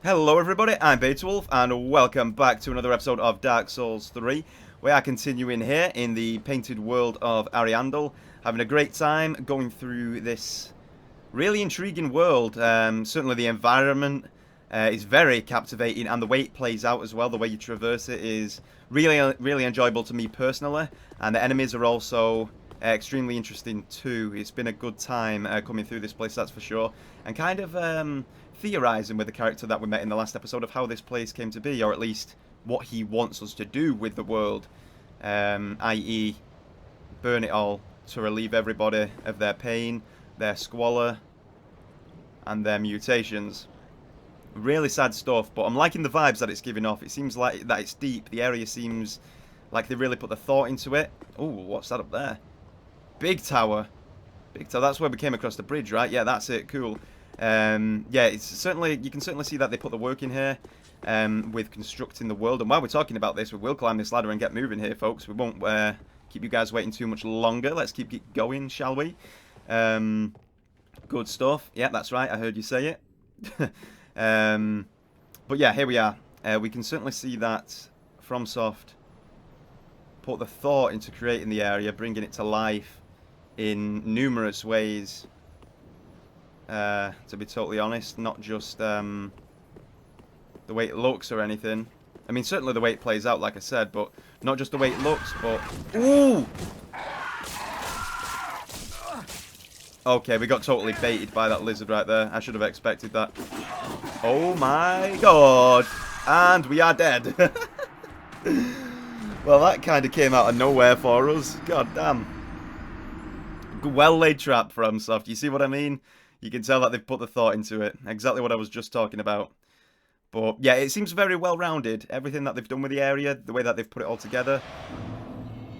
Hello everybody, I'm Beetwolf and welcome back to another episode of Dark Souls 3. We are continuing here in the painted world of Ariandel, having a great time going through this really intriguing world. Certainly the environment is very captivating, and the way it plays out as well, the way you traverse it is really enjoyable to me personally, and the enemies are also extremely interesting too. It's been a good time coming through this place, that's for sure, and kind of theorizing with the character that we met in the last episode of how this place came to be, or at least what he wants us to do with the world, i.e. burn it all to relieve everybody of their pain, their squalor, and their mutations. Really sad stuff, but I'm liking the vibes that it's giving off. It seems like that it's deep. The area seems like they really put the thought into it. Oh, what's that up there? Big tower. Big tower. That's where we came across the bridge, right? Yeah, that's it. Cool. Yeah, it's certainly, you can certainly see that they put the work in here with constructing the world. And while we're talking about this, we will climb this ladder and get moving here, folks. We won't keep you guys waiting too much longer. Let's keep going, shall we? Good stuff. Yeah, that's right. I heard you say it. But yeah, here we are. We can certainly see that FromSoft put the thought into creating the area, bringing it to life in numerous ways. To be totally honest, not just the way it looks or anything. I mean, certainly the way it plays out, like I said, but not just the way it looks, but... Ooh! Okay, we got totally baited by that lizard right there. I should have expected that. Oh my god! And we are dead. Well, that kind of came out of nowhere for us. God damn. Well laid trap, FromSoft. You see what I mean? You can tell that they've put the thought into it. Exactly what I was just talking about. But yeah, it seems very well rounded. Everything that they've done with the area, the way that they've put it all together,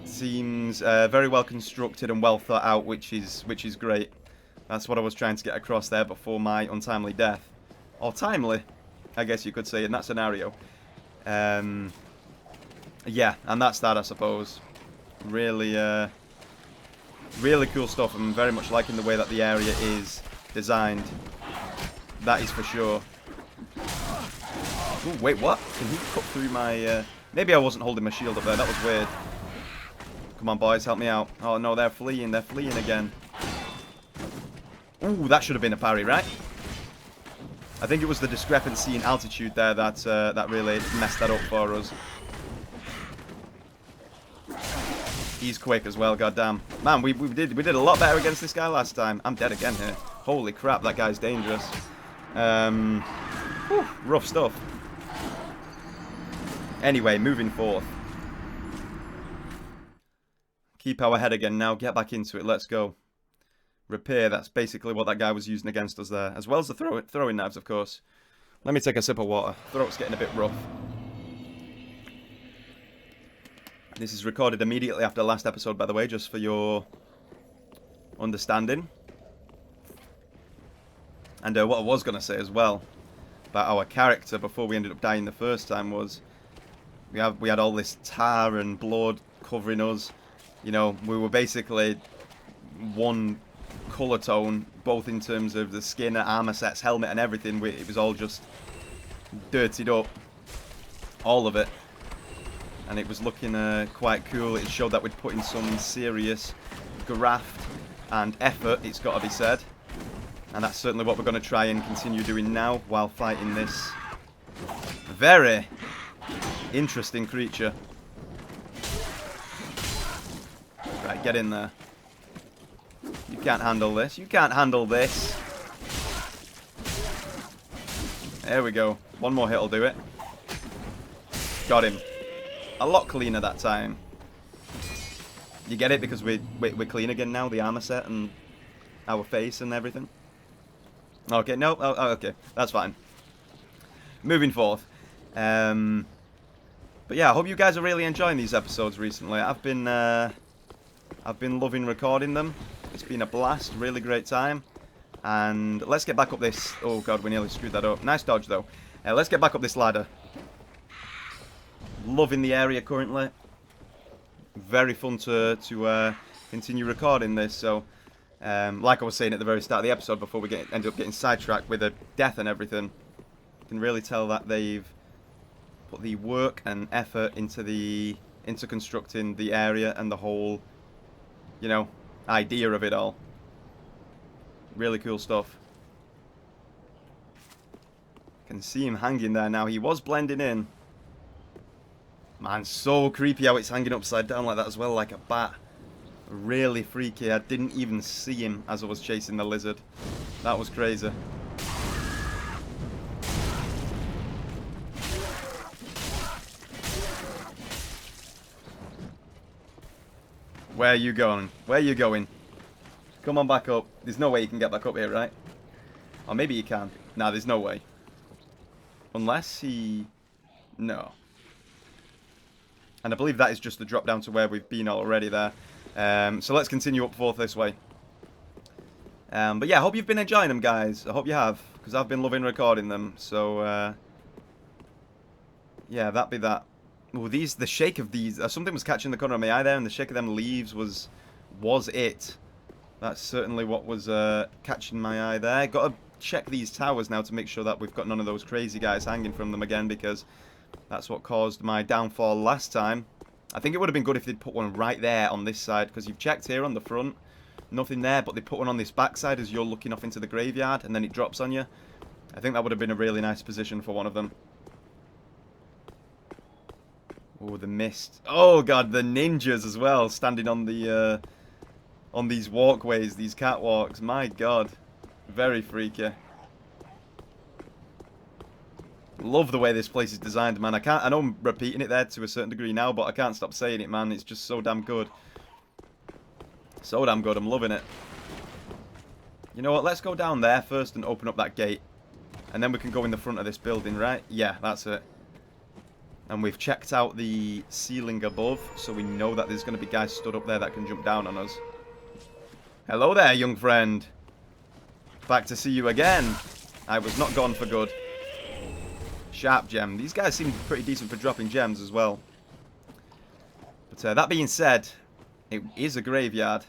seems very well constructed and well thought out, which is great. That's what I was trying to get across there before my untimely death. Or timely, I guess you could say, in that scenario. Yeah, and that's that, I suppose. Really, really cool stuff. I'm very much liking the way that the area is designed. That is for sure. Ooh, wait, what? Can he cut through my... Maybe I wasn't holding my shield up there. That was weird. Come on, boys, help me out. Oh, no, they're fleeing. They're fleeing again. Ooh, that should have been a parry, right? I think it was the discrepancy in altitude there that that really messed that up for us. He's quick as well, goddamn. Man, we did a lot better against this guy last time. I'm dead again here. Holy crap, that guy's dangerous. Whew, rough stuff. Anyway, moving forth. Keep our head again now. Get back into it. Let's go. Repair. That's basically what that guy was using against us there. As well as the throwing knives, of course. Let me take a sip of water. Throat's getting a bit rough. This is recorded immediately after the last episode, by the way, just for your understanding. And what I was going to say as well about our character before we ended up dying the first time was we had all this tar and blood covering us. You know, we were basically one colour tone, both in terms of the skin, armour sets, helmet and everything. It was all just dirtied up. All of it. And it was looking quite cool. It showed that we'd put in some serious graft and effort, it's got to be said. And that's certainly what we're going to try and continue doing now while fighting this very interesting creature. Right, get in there. You can't handle this. You can't handle this. There we go. One more hit will do it. Got him. A lot cleaner that time. You get it? Because we're clean again now, the armor set and our face and everything. Okay, no, oh, okay, that's fine. Moving forth. But yeah, I hope you guys are really enjoying these episodes recently. I've been loving recording them. It's been a blast, really great time. And let's get back up this. Oh god, we nearly screwed that up. Nice dodge though. Let's get back up this ladder. Loving the area currently. Very fun to continue recording this. So, like I was saying at the very start of the episode, before we end up getting sidetracked with a death and everything, can really tell that they've put the work and effort into constructing the area and the whole, you know, idea of it all. Really cool stuff. Can see him hanging there now. He was blending in. Man, so creepy how it's hanging upside down like that as well, like a bat. Really freaky. I didn't even see him as I was chasing the lizard. That was crazy. Where are you going? Where are you going? Come on back up. There's no way you can get back up here, right? Or maybe you can. Nah, there's no way. Unless he... No. And I believe that is just the drop down to where we've been already there. So let's continue up forth this way. But yeah, I hope you've been enjoying them, guys. I hope you have. Because I've been loving recording them. So, yeah, that'd be that. Oh, the shake of these... something was catching the corner of my eye there, and the shake of them leaves was it. That's certainly what was catching my eye there. Got to check these towers now to make sure that we've got none of those crazy guys hanging from them again, because that's what caused my downfall last time. I think it would have been good if they'd put one right there on this side, because you've checked here on the front, nothing there, but they put one on this back side as you're looking off into the graveyard, and then it drops on you. I think that would have been a really nice position for one of them. Oh, the mist. Oh, God, the ninjas as well, standing on the, on these walkways, these catwalks. My God. Very freaky. Love the way this place is designed, man. I know I'm repeating it there to a certain degree now, but I can't stop saying it, man. It's just so damn good. So damn good. I'm loving it. You know what? Let's go down there first and open up that gate. And then we can go in the front of this building, right? Yeah, that's it. And we've checked out the ceiling above, so we know that there's going to be guys stood up there that can jump down on us. Hello there, young friend. Back to see you again. I was not gone for good. Sharp gem. These guys seem pretty decent for dropping gems as well. But that being said, it is a graveyard,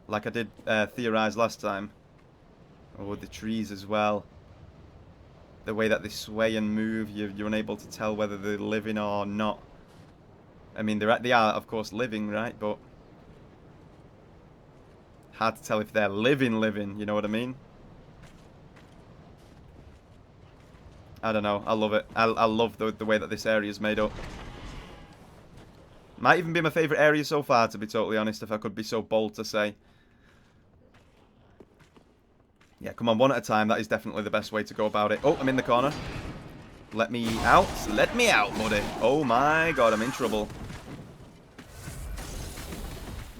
like I did theorize last time. Oh, the trees as well. The way that they sway and move, you're unable to tell whether they're living or not. I mean, they are, of course, living, right? But hard to tell if they're living, you know what I mean? I don't know. I love it. I love the way that this area is made up. Might even be my favourite area so far, to be totally honest, if I could be so bold to say. Yeah, come on, one at a time. That is definitely the best way to go about it. Oh, I'm in the corner. Let me out. Let me out, buddy. Oh my God, I'm in trouble.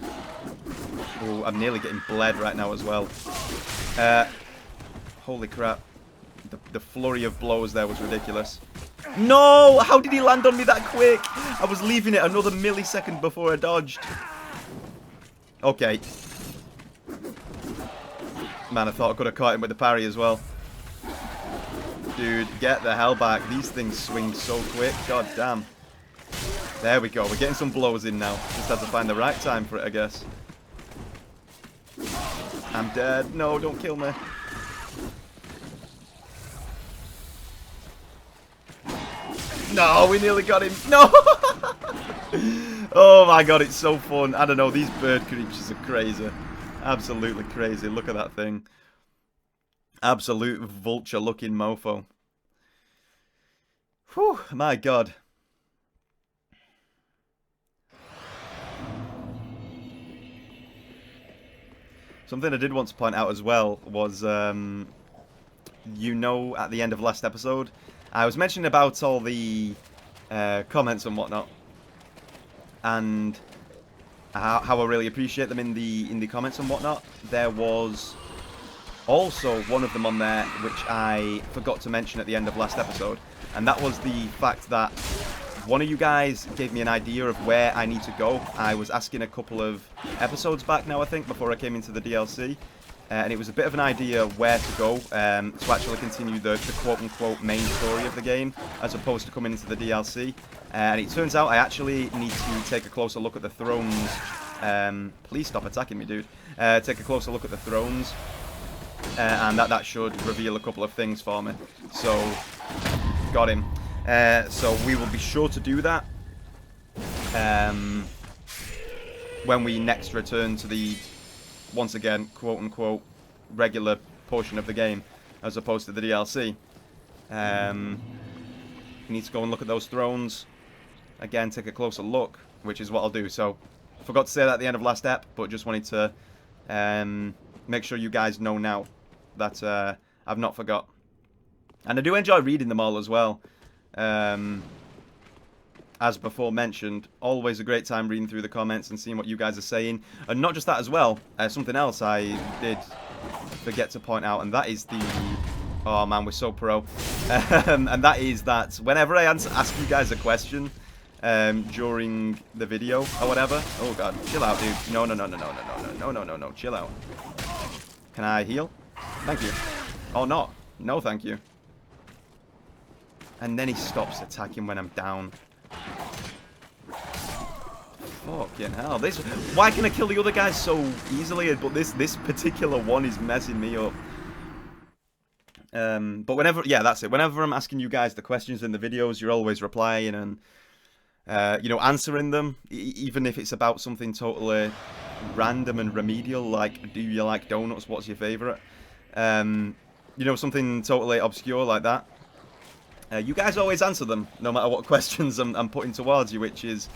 Oh, I'm nearly getting bled right now as well. Holy crap. The flurry of blows there was ridiculous. No! How did he land on me that quick? I was leaving it another millisecond before I dodged. Okay. Man, I thought I could have caught him with the parry as well. Dude, get the hell back. These things swing so quick. God damn. There we go. We're getting some blows in now. Just have to find the right time for it, I guess. I'm dead. No, don't kill me. No, we nearly got him. No! Oh my God, it's so fun. I don't know, these bird creatures are crazy. Absolutely crazy. Look at that thing. Absolute vulture-looking mofo. Whew, my God. Something I did want to point out as well was, you know, at the end of last episode, I was mentioning about all the comments and whatnot, and how I really appreciate them in the comments and whatnot. There was also one of them on there which I forgot to mention at the end of last episode, and that was the fact that one of you guys gave me an idea of where I need to go. I was asking a couple of episodes back now, I think, before I came into the DLC. And it was a bit of an idea where to go to actually continue the quote-unquote main story of the game, as opposed to coming into the DLC. And it turns out I actually need to take a closer look at the thrones. Please stop attacking me, dude. Take a closer look at the thrones. And that should reveal a couple of things for me. So Got him. So we will be sure to do that when we next return to the, once again, quote-unquote, regular portion of the game, as opposed to the DLC. We need to go and look at those thrones. Again, take a closer look, which is what I'll do. So, forgot to say that at the end of last ep, but just wanted to make sure you guys know now that I've not forgot. And I do enjoy reading them all as well. As before mentioned, always a great time reading through the comments and seeing what you guys are saying. And not just that as well, something else I did forget to point out, and that is the... Oh man, we're so pro. And that is that whenever I ask you guys a question during the video or whatever... Oh god, chill out, dude. No, chill out. Can I heal? Thank you. Oh, not. No, thank you. And then he stops attacking when I'm down. Fucking hell. This, why can I kill the other guys so easily, but this particular one is messing me up. But whenever, yeah, that's it. Whenever I'm asking you guys the questions in the videos, you're always replying and, you know, answering them, even if it's about something totally random and remedial, like, do you like donuts? What's your favourite? You know, something totally obscure like that. You guys always answer them, no matter what questions I'm putting towards you, which is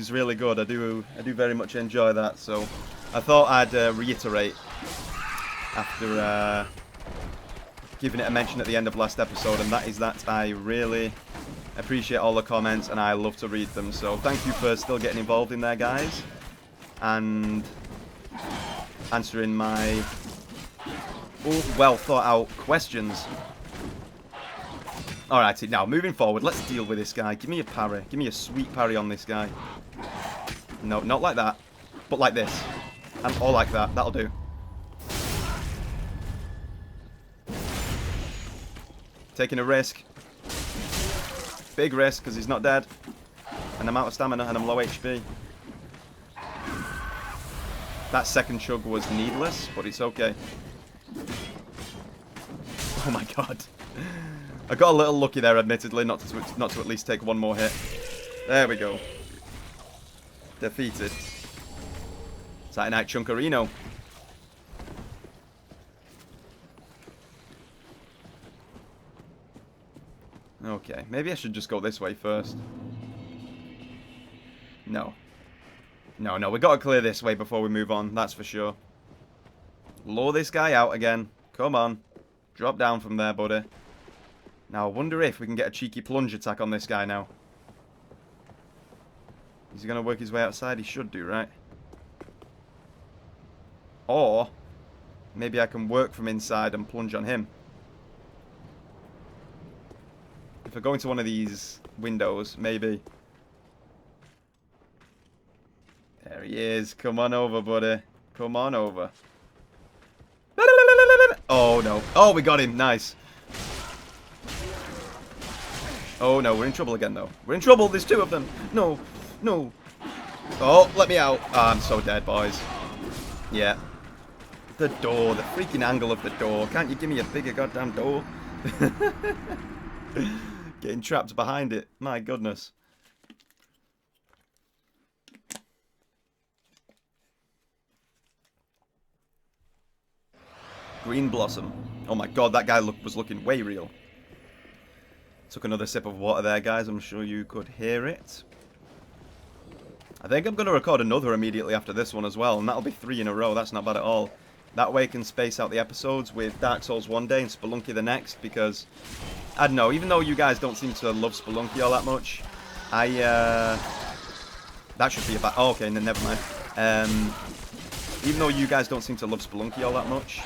really good. I do very much enjoy that. So I thought I'd reiterate after giving it a mention at the end of last episode, and that is that I really appreciate all the comments and I love to read them. So thank you for still getting involved in there, guys, and answering my well thought out questions. Alrighty, now moving forward, let's deal with this guy. Give me a parry. Give me a sweet parry on this guy. No, not like that, but like this. And or like that. That'll do. Taking a risk. Big risk, because he's not dead. And I'm out of stamina, and I'm low HP. That second chug was needless, but it's okay. Oh my god. I got a little lucky there, admittedly, not to at least take one more hit. There we go. Defeated. Saturday Night Chunkarino. Okay, maybe I should just go this way first. No. No, we gotta clear this way before we move on, that's for sure. Lure this guy out again. Come on. Drop down from there, buddy. Now, I wonder if we can get a cheeky plunge attack on this guy now. Is he going to work his way outside? He should do, right? Or, maybe I can work from inside and plunge on him. If I go into one of these windows, maybe. There he is. Come on over, buddy. Come on over. Oh, no. Oh, we got him. Nice. Oh no, we're in trouble again though. We're in trouble, there's two of them. No, no. Oh, let me out. Oh, I'm so dead, boys. Yeah. The door, the freaking angle of the door. Can't you give me a bigger goddamn door? Getting trapped behind it. My goodness. Green Blossom. Oh my god, that guy was looking way real. Took another sip of water there, guys. I'm sure you could hear it. I think I'm going to record another immediately after this one as well, and that'll be 3 in a row. That's not bad at all. That way I can space out the episodes with Dark Souls one day and Spelunky the next, because, I don't know, even though you guys don't seem to love Spelunky all that much, that should be a bad... Oh, okay, never mind. Even though you guys don't seem to love Spelunky all that much,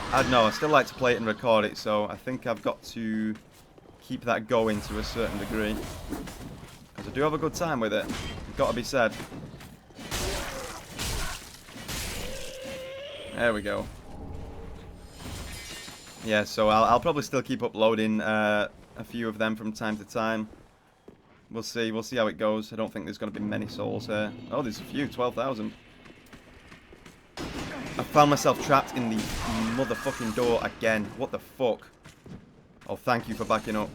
I don't know, I still like to play it and record it, so I think I've got to keep that going to a certain degree. Because I do have a good time with it, it's got to be said. There we go. Yeah, so I'll probably still keep uploading a few of them from time to time. We'll see how it goes. I don't think there's going to be many souls here. Oh, there's a few, 12,000. I found myself trapped in the motherfucking door again. What the fuck? Oh, thank you for backing up.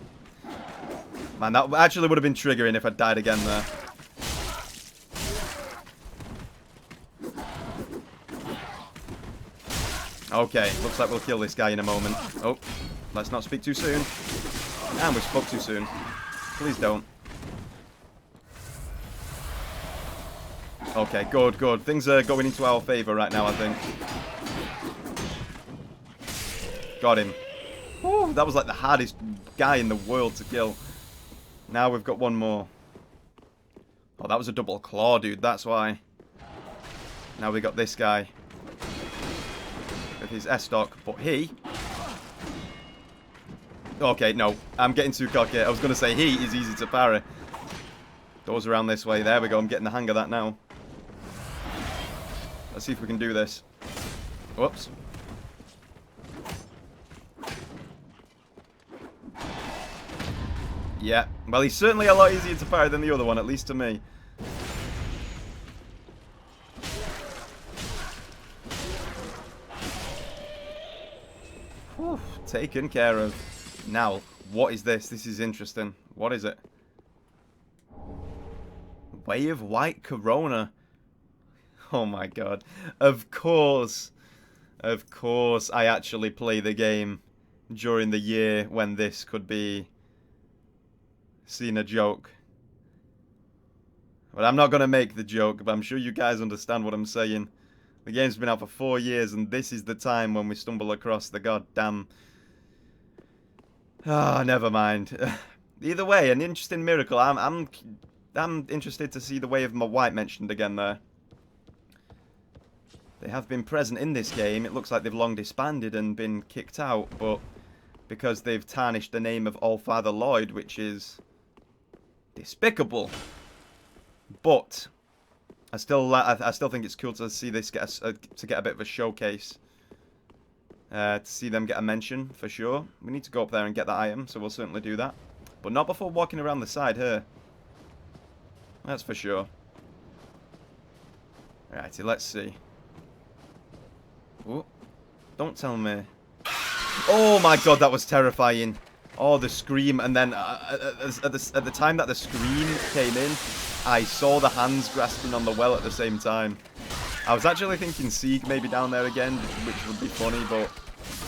Man, that actually would have been triggering if I died again there. Okay, looks like we'll kill this guy in a moment. Oh, let's not speak too soon. And we spoke too soon. Please don't. Okay, good, good. Things are going into our favor right now, I think. Got him. Woo, that was like the hardest guy in the world to kill. Now we've got one more. Oh, that was a double claw, dude. That's why. Now we got this guy. With his S-Stock. But he... Okay, no. I'm getting too cocky. I was going to say he is easy to parry. Goes around this way. There we go. I'm getting the hang of that now. Let's see if we can do this. Whoops. Yeah. Well, he's certainly a lot easier to parry than the other one, at least to me. Whew, taken care of. Now, what is this? This is interesting. What is it? Way of White Corona. Oh my god. Of course. Of course I actually play the game during the year when this could be seen a joke. But I'm not going to make the joke, but I'm sure you guys understand what I'm saying. The game's been out for 4 years, and this is the time when we stumble across the goddamn... Ah, never mind. Either way, an interesting miracle. I'm interested to see the Way of White mentioned again there. They have been present in this game. It looks like they've long disbanded and been kicked out, but because they've tarnished the name of Allfather Lloyd, which is despicable. But I still think it's cool to see this get a bit of a showcase. To see them get a mention for sure. We need to go up there and get that item, so we'll certainly do that. But not before walking around the side here. That's for sure. Alrighty, let's see. Oh, don't tell me. Oh my god, that was terrifying. Oh, the scream, and then at the time that the scream came in, I saw the hands grasping on the well at the same time. I was actually thinking Sieg maybe down there again, which would be funny, but,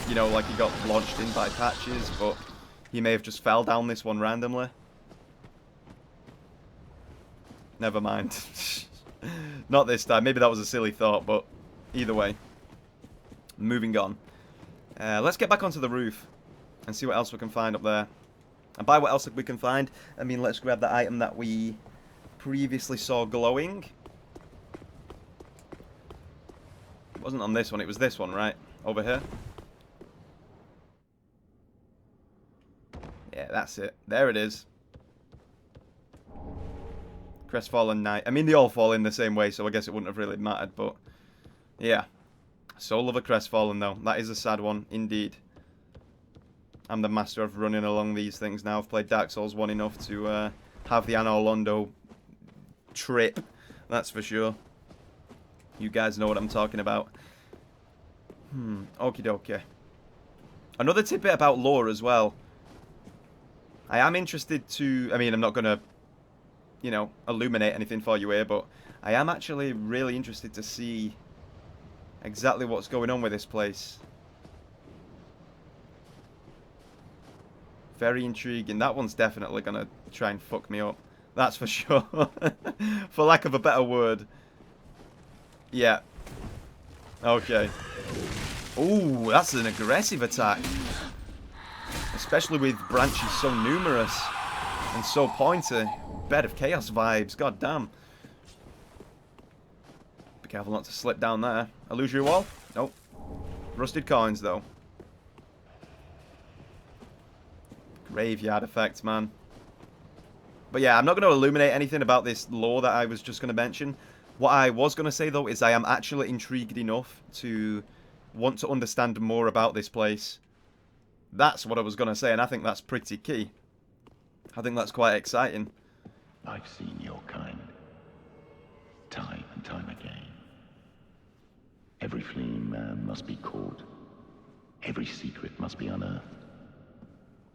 you know, like he got launched in by patches, but he may have just fell down this one randomly. Never mind. Not this time. Maybe that was a silly thought, but either way. Moving on. Let's get back onto the roof and see what else we can find up there. And by what else we can find, I mean let's grab the item that we previously saw glowing. It wasn't on this one, it was this one, right? Over here. Yeah, that's it. There it is. Crestfallen Knight. I mean, they all fall in the same way, so I guess it wouldn't have really mattered, but yeah. Soul of a Crestfallen, though. That is a sad one, indeed. I'm the master of running along these things now. I've played Dark Souls 1 enough to have the Anor Londo trip. That's for sure. You guys know what I'm talking about. Okie dokie. Another tidbit about lore as well. I am interested to... I mean, I'm not going to, you know, illuminate anything for you here, but I am actually really interested to see exactly what's going on with this place. Very intriguing. That one's definitely going to try and fuck me up. That's for sure. For lack of a better word. Yeah. Okay. Ooh, that's an aggressive attack. Especially with branches so numerous and so pointy. Bed of Chaos vibes. God damn. Be careful not to slip down there. Illusory wall? Nope. Rusted coins, though. Graveyard effect, man. But yeah, I'm not going to illuminate anything about this lore that I was just going to mention. What I was going to say, though, is I am actually intrigued enough to want to understand more about this place. That's what I was going to say, and I think that's pretty key. I think that's quite exciting. I've seen your kind, time and time again. Every fleeing man must be caught. Every secret must be unearthed.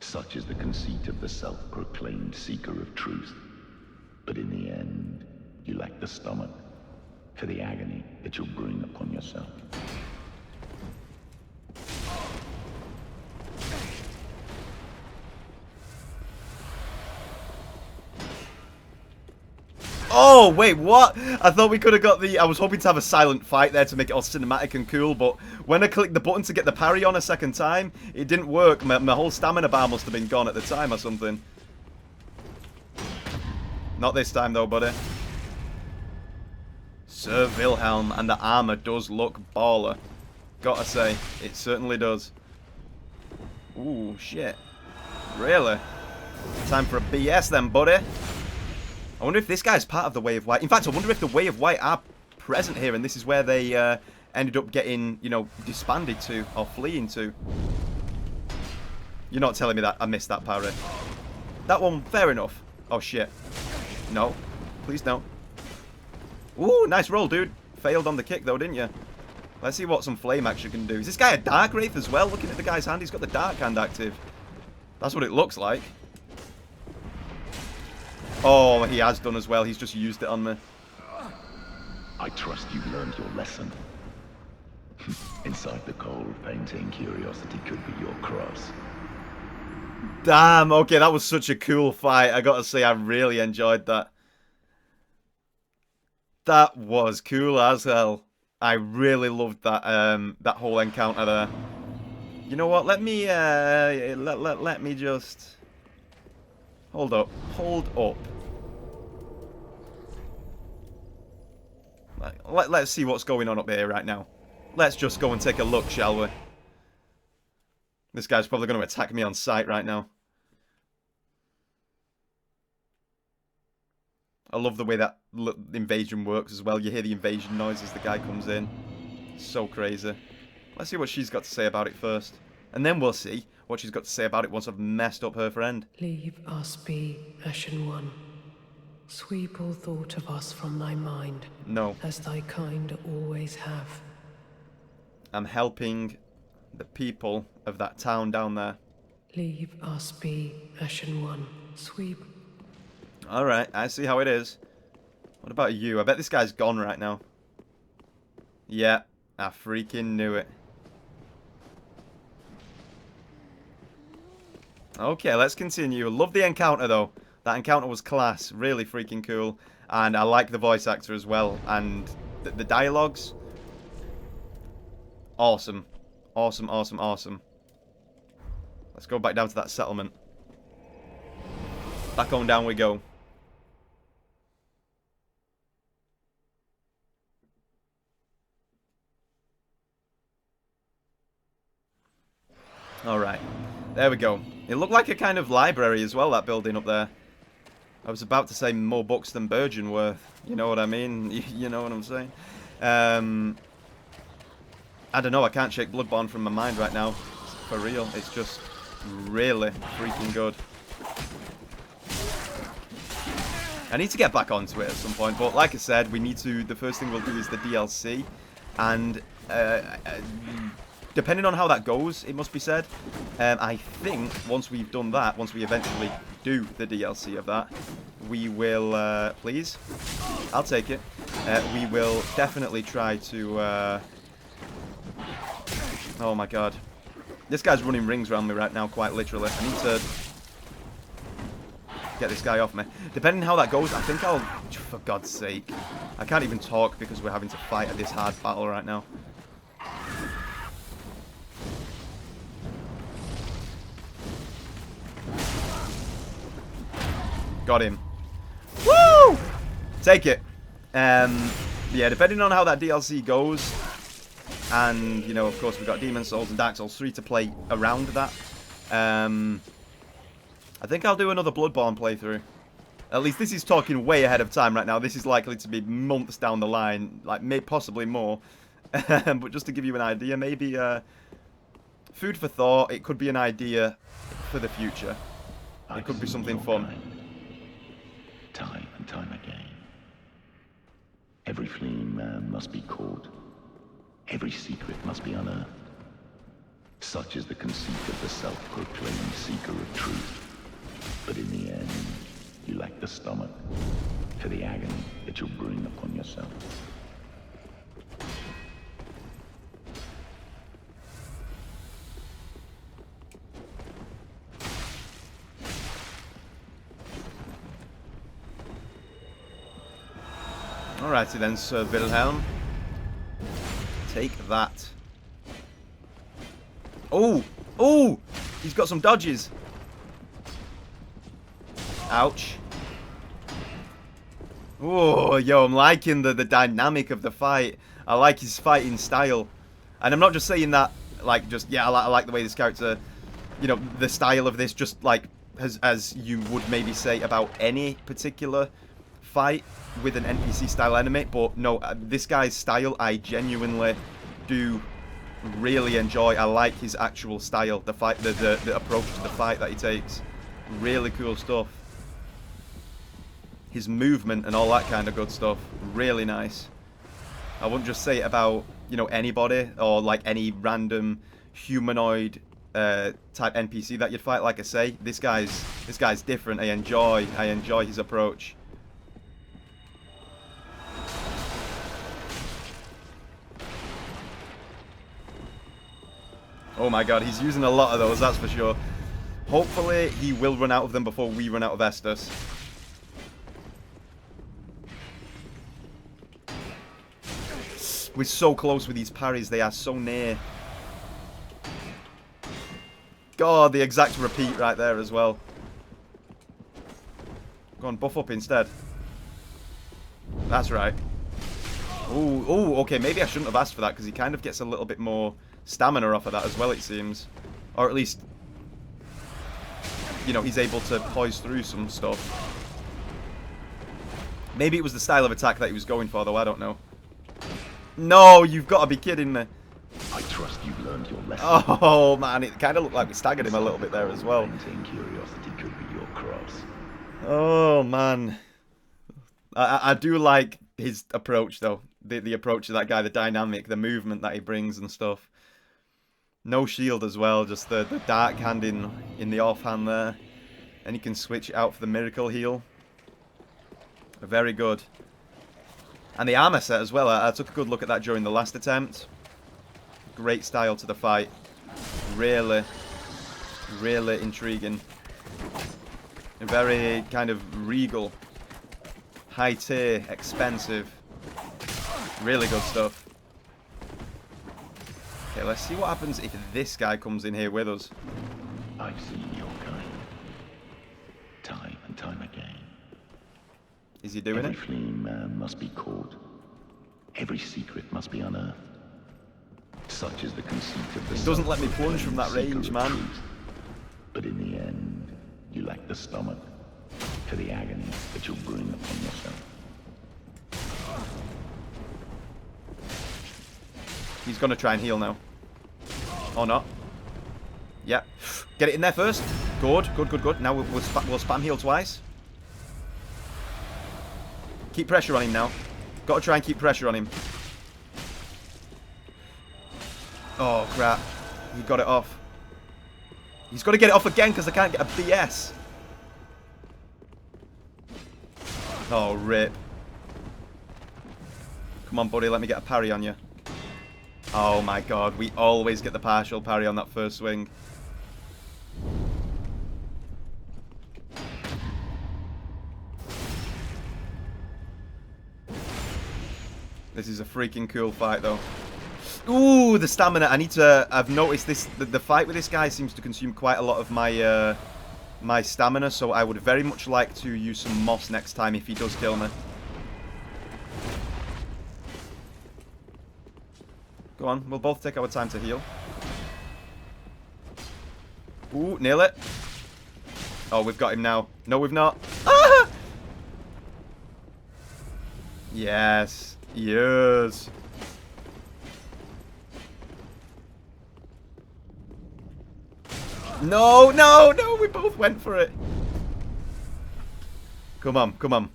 Such is the conceit of the self-proclaimed seeker of truth. But in the end, you lack the stomach for the agony that you'll bring upon yourself. Oh, wait, what? I thought we could have got the... I was hoping to have a silent fight there to make it all cinematic and cool, but when I clicked the button to get the parry on a second time, it didn't work. My whole stamina bar must have been gone at the time or something. Not this time, though, buddy. Sir Vilhelm, and the armor does look baller. Gotta say, it certainly does. Ooh, shit. Really? Time for a BS then, buddy. I wonder if this guy's part of the Way of White. In fact, I wonder if the Way of White are present here, and this is where they ended up getting, you know, disbanded to, or fleeing to. You're not telling me that I missed that parry. That one, fair enough. Oh, shit. No. Please don't. Ooh, nice roll, dude. Failed on the kick, though, didn't you? Let's see what some flame action can do. Is this guy a Dark Wraith as well? Looking at the guy's hand, he's got the Dark Hand active. That's what it looks like. Oh, he has done as well. He's just used it on me. I trust you've learned your lesson. Inside the cold painting, curiosity could be your cross. Damn, okay, that was such a cool fight. I gotta say, I really enjoyed that. That was cool as hell. I really loved that that whole encounter there. You know what? Let me let me just hold up. Hold up. Let's see what's going on up here right now. Let's just go and take a look, shall we? This guy's probably going to attack me on sight right now. I love the way that invasion works as well. You hear the invasion noise as the guy comes in. So crazy. Let's see what she's got to say about it first. And then we'll see what she's got to say about it once I've messed up her friend. Leave us be, Ashen One. Sweep all thought of us from thy mind. No. As thy kind always have. I'm helping the people of that town down there. Leave us be, Ashen One. Sweep. Alright, I see how it is. What about you? I bet this guy's gone right now. Yeah, I freaking knew it. Okay, let's continue. Love the encounter, though. That encounter was class. Really freaking cool. And I like the voice actor as well. And the dialogues. Awesome. Awesome, awesome, awesome. Let's go back down to that settlement. Back on down we go. Alright. There we go. It looked like a kind of library as well, that building up there. I was about to say more books than Burgeon worth. You know what I mean? You know what I'm saying? I don't know. I can't shake Bloodborne from my mind right now. For real. It's just really freaking good. I need to get back onto it at some point. But like I said, we need to... The first thing we'll do is the DLC. And... depending on how that goes, it must be said, I think once we've done that, once we eventually do the DLC of that, we will, please, I'll take it, we will definitely try to, oh my god, this guy's running rings around me right now, quite literally. I need to get this guy off me. Depending on how that goes, I think I'll, for God's sake, I can't even talk because we're having to fight at this hard battle right now. Got him. Woo! Take it. Yeah, depending on how that DLC goes, and, you know, of course, we've got Demon Souls and Dark Souls 3 to play around that. I think I'll do another Bloodborne playthrough. At least this is talking way ahead of time right now. This is likely to be months down the line, like possibly more. But just to give you an idea, maybe food for thought. It could be an idea for the future. It could be something fun. Time and time again. Every fleeing man must be caught. Every secret must be unearthed. Such is the conceit of the self-proclaimed seeker of truth. But in the end, you lack the stomach for the agony that you'll bring upon yourself. Alrighty then, Sir Vilhelm. Take that. Oh! Oh! He's got some dodges. Ouch. Oh, yo, I'm liking the dynamic of the fight. I like his fighting style. And I'm not just saying that, like, just, yeah, I like the way this character, you know, the style of this, just, like, as you would maybe say about any particular fight with an NPC style enemy. But, no, this guy's style, I genuinely do really enjoy. I like his actual style, the fight, the approach to the fight that he takes. Really cool stuff. His movement and all that kind of good stuff, really nice. I wouldn't just say it about, you know, anybody or like any random humanoid type NPC that you'd fight. Like I say, this guy's different. I enjoy his approach. Oh my god, he's using a lot of those, that's for sure. Hopefully he will run out of them before we run out of Estus. We're so close with these parries, they are so near. God, the exact repeat right there as well. Go on, buff up instead. That's right. Ooh, okay, maybe I shouldn't have asked for that because he kind of gets a little bit more stamina off of that as well, it seems. Or at least, you know, he's able to poise through some stuff. Maybe it was the style of attack that he was going for, though, I don't know. No, you've got to be kidding me. I trust you've learned your lesson. Oh, man, it kind of looked like we staggered him a little bit there as well. Curiosity could be your cross. Oh, man. I do like his approach, though. The approach of that guy, the dynamic, the movement that he brings and stuff. No shield as well, just the dark hand in the offhand there. And he can switch it out for the miracle heal. Very good. And the armor set as well. I took a good look at that during the last attempt. Great style to the fight. Really, really intriguing. And very kind of regal. High tier, expensive. Really good stuff. Okay, let's see what happens if this guy comes in here with us. I've seen your kind. Time and time again. Is he doing it? Every fleeing man must be caught. Every secret must be unearthed. Such is the conceit of the... He doesn't let me plunge from that range, man. Truth. But in the end, you lack the stomach for the agony that you'll bring upon yourself. He's going to try and heal now. Or not. Yep. Get it in there first. Good, good, good, good. Now we'll spam heal twice. Keep pressure on him now. Got to try and keep pressure on him. Oh, crap. He got it off. He's got to get it off again because I can't get a BS. Oh, rip. Come on, buddy. Let me get a parry on you. Oh, my God. We always get the partial parry on that first swing. This is a freaking cool fight, though. Ooh, the stamina. I've noticed this. The fight with this guy seems to consume quite a lot of my my stamina, so I would very much like to use some moss next time if he does kill me. Go on, we'll both take our time to heal. Ooh, nail it. Oh, we've got him now. No, we've not. Ah! Yes. Yes. No, no, no, we both went for it. Come on, come on.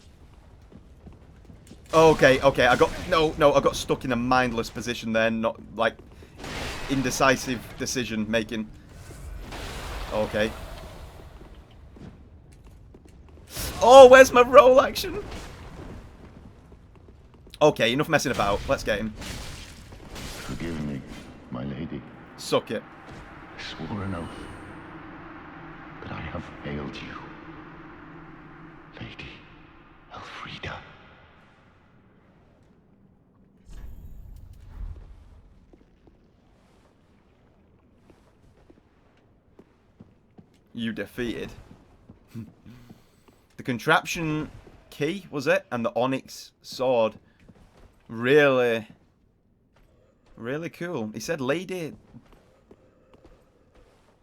Okay, okay, I got, no, I got stuck in a mindless position there, not, like, indecisive decision making. Okay. Oh, where's my roll action? Okay, enough messing about. Let's get him. Forgive me, my lady. Suck it. I swore an oath that I have failed you. Lady Elfrida. You defeated. The contraption key, was it? And the onyx sword. Really, really cool. He said Lady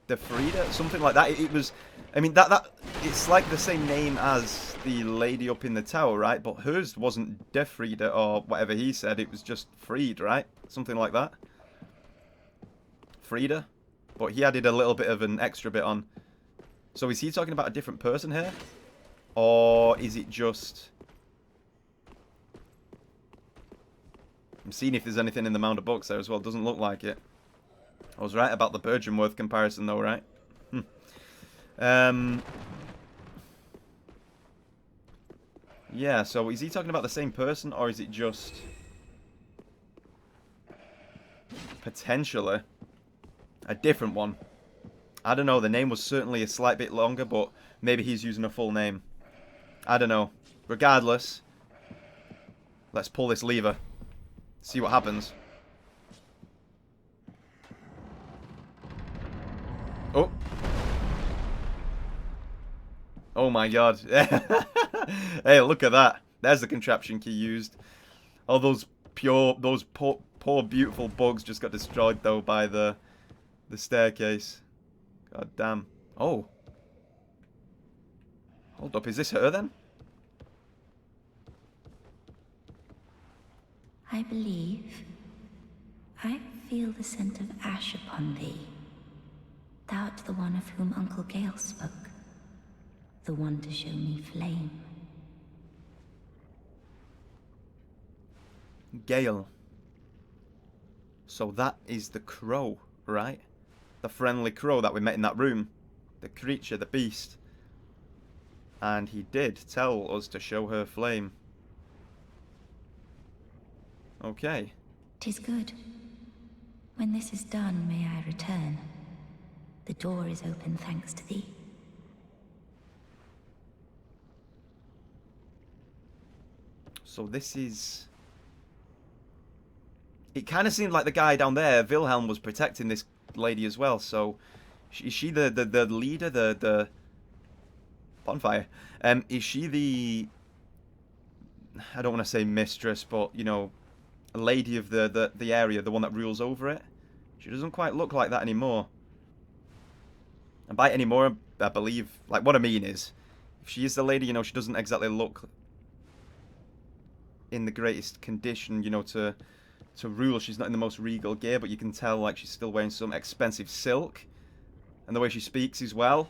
Defrida, something like that. It was, I mean, that it's like the same name as the lady up in the tower, right? But hers wasn't Defrida or whatever he said. It was just Freed, right? Something like that. Frida. But he added a little bit of an extra bit on. So is he talking about a different person here? Or is it just... I'm seeing if there's anything in the mound of books there as well. Doesn't look like it. I was right about the Bergenworth comparison though, right? Yeah, so is he talking about the same person, or is it just... potentially a different one? I don't know, the name was certainly a slight bit longer, but maybe he's using a full name. I don't know. Regardless, let's pull this lever. See what happens. Oh. Oh my god. Hey, look at that. There's the contraption key used. All those poor beautiful bugs just got destroyed though by the staircase. God damn. Oh. Hold up, is this her then? I believe. I feel the scent of ash upon thee. Thou art the one of whom Uncle Gael spoke. The one to show me flame. Gael. So that is the crow, right? The friendly crow that we met in that room. The creature, the beast. And he did tell us to show her flame. Okay. 'Tis good. When this is done, may I return. The door is open thanks to thee. So this is... It kind of seemed like the guy down there, Vilhelm, was protecting this lady as well. So, is she the leader, the bonfire? Is she the... I don't want to say mistress, but, you know, a lady of the area, the one that rules over it? She doesn't quite look like that anymore. And by anymore, I believe... Like, what I mean is, if she is the lady, you know, she doesn't exactly look in the greatest condition, you know, to rule. She's not in the most regal gear, but you can tell, like, she's still wearing some expensive silk. And the way she speaks as well.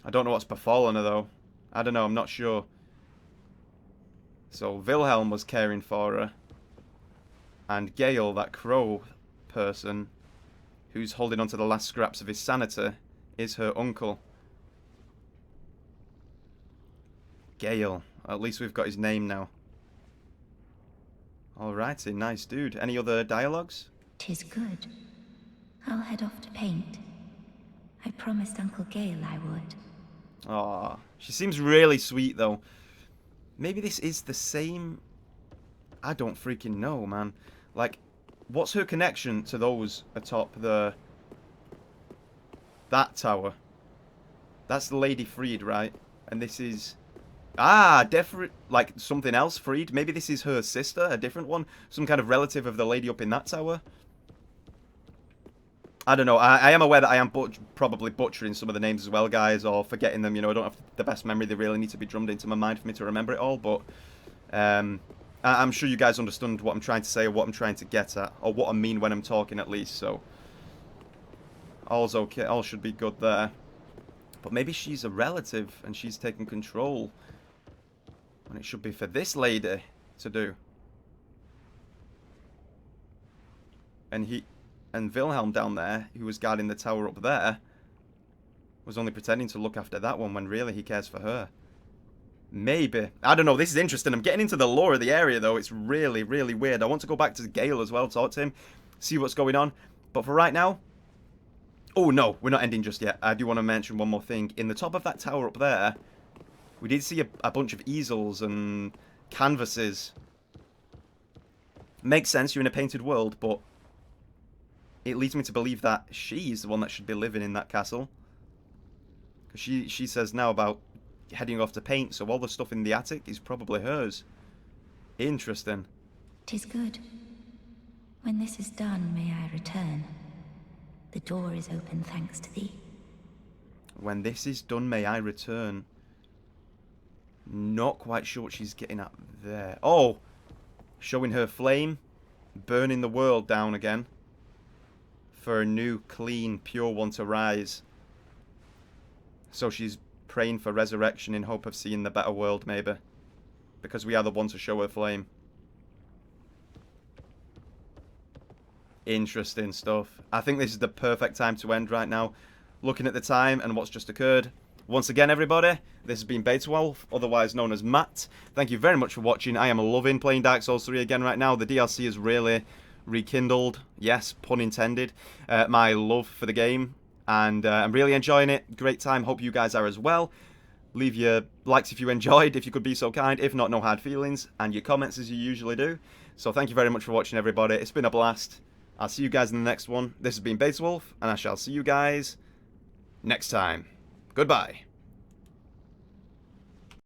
I don't know what's befallen her, though. I don't know, I'm not sure. So, Vilhelm was caring for her. And Gael, that crow person, who's holding on to the last scraps of his sanity, is her uncle. Gael. At least we've got his name now. Alrighty, nice dude. Any other dialogues? 'Tis good. I'll head off to paint. I promised Uncle Gael I would. Aw, she seems really sweet though. Maybe this is the same... I don't freaking know, man. Like, what's her connection to those atop that tower? That's the Lady Freed, right? And this is... Ah, like something else, Freed. Maybe this is her sister, a different one. Some kind of relative of the lady up in that tower. I don't know. I am aware that I am probably butchering some of the names as well, guys, or forgetting them. You know, I don't have the best memory. They really need to be drummed into my mind for me to remember it all. But I'm sure you guys understand what I'm trying to say, or what I'm trying to get at, or what I mean when I'm talking at least. So all's okay. All should be good there. But maybe she's a relative and she's taking control. And it should be for this lady to do. And And Vilhelm down there, who was guarding the tower up there, was only pretending to look after that one when really he cares for her. Maybe. I don't know. This is interesting. I'm getting into the lore of the area, though. It's really, really weird. I want to go back to Gael as well, talk to him, see what's going on. But for right now... Oh, no. We're not ending just yet. I do want to mention one more thing. In the top of that tower up there, we did see a bunch of easels and canvases. Makes sense. You're in a painted world, but it leads me to believe that she's the one that should be living in that castle. Because she says now about heading off to paint, so all the stuff in the attic is probably hers. Interesting. 'Tis good. When this is done, may I return. The door is open thanks to thee. When this is done, may I return. Not quite sure what she's getting at there. Oh! Showing her flame. Burning the world down again. For a new, clean, pure one to rise. So she's praying for resurrection in hope of seeing the better world, maybe. Because we are the ones to show her flame. Interesting stuff. I think this is the perfect time to end right now. Looking at the time and what's just occurred. Once again, everybody, this has been Beetwolf, otherwise known as Matt. Thank you very much for watching. I am loving playing Dark Souls 3 again right now. The DLC has really rekindled, yes, pun intended, my love for the game. And I'm really enjoying it. Great time. Hope you guys are as well. Leave your likes if you enjoyed, if you could be so kind. If not, no hard feelings. And your comments as you usually do. So thank you very much for watching, everybody. It's been a blast. I'll see you guys in the next one. This has been Beetwolf, and I shall see you guys next time. Goodbye.